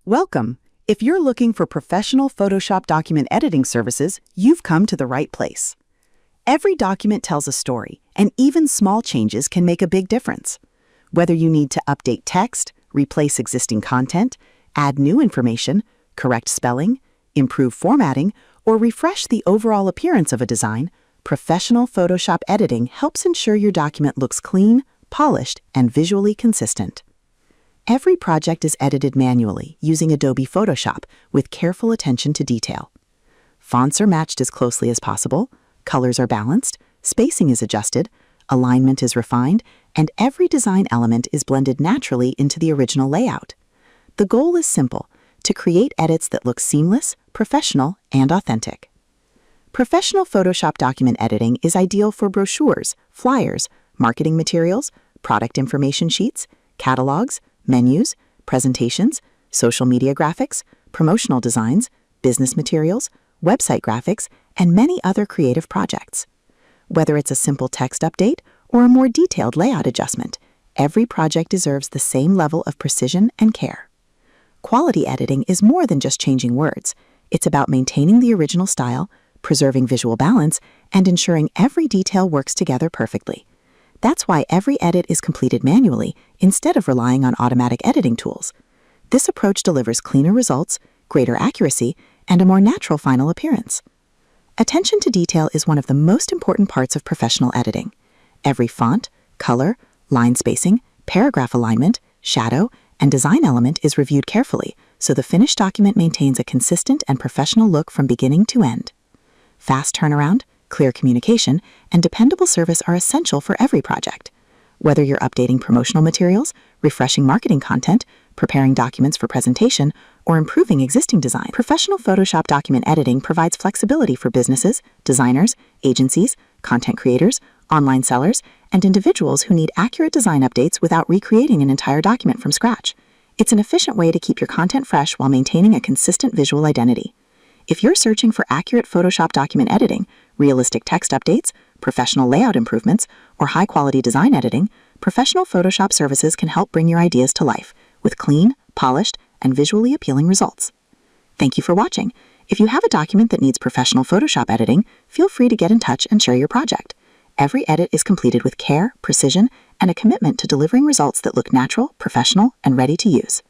Welcome. If you're looking for professional Photoshop document editing services, you've come to the right place. Every document tells a story, and even small changes can make a big difference. Whether you need to update text, replace existing content, add new information, correct spelling, improve formatting, or refresh the overall appearance of a design, professional Photoshop editing helps ensure your document looks clean, polished, and visually consistent. Every project is edited manually using Adobe Photoshop with careful attention to detail. Fonts are matched as closely as possible, colors are balanced, spacing is adjusted, alignment is refined, and every design element is blended naturally into the original layout. The goal is simple: to create edits that look seamless, professional, and authentic. Professional Photoshop document editing is ideal for brochures, flyers, marketing materials, product information sheets, catalogs, menus, presentations, social media graphics, promotional designs, business materials, website graphics, and many other creative projects. Whether it's a simple text update or a more detailed layout adjustment, every project deserves the same level of precision and care. Quality editing is more than just changing words. It's about maintaining the original style, preserving visual balance, and ensuring every detail works together perfectly. That's why every edit is completed manually instead of relying on automatic editing tools. This approach delivers cleaner results, greater accuracy, and a more natural final appearance. Attention to detail is one of the most important parts of professional editing. Every font, color, line spacing, paragraph alignment, shadow, and design element is reviewed carefully, so the finished document maintains a consistent and professional look from beginning to end. Fast turnaround, clear communication, and dependable service are essential for every project. Whether you're updating promotional materials, refreshing marketing content, preparing documents for presentation, or improving existing design, professional Photoshop document editing provides flexibility for businesses, designers, agencies, content creators, online sellers, and individuals who need accurate design updates without recreating an entire document from scratch. It's an efficient way to keep your content fresh while maintaining a consistent visual identity. If you're searching for accurate Photoshop document editing, realistic text updates, professional layout improvements, or high-quality design editing, professional Photoshop services can help bring your ideas to life with clean, polished, and visually appealing results. Thank you for watching. If you have a document that needs professional Photoshop editing, feel free to get in touch and share your project. Every edit is completed with care, precision, and a commitment to delivering results that look natural, professional, and ready to use.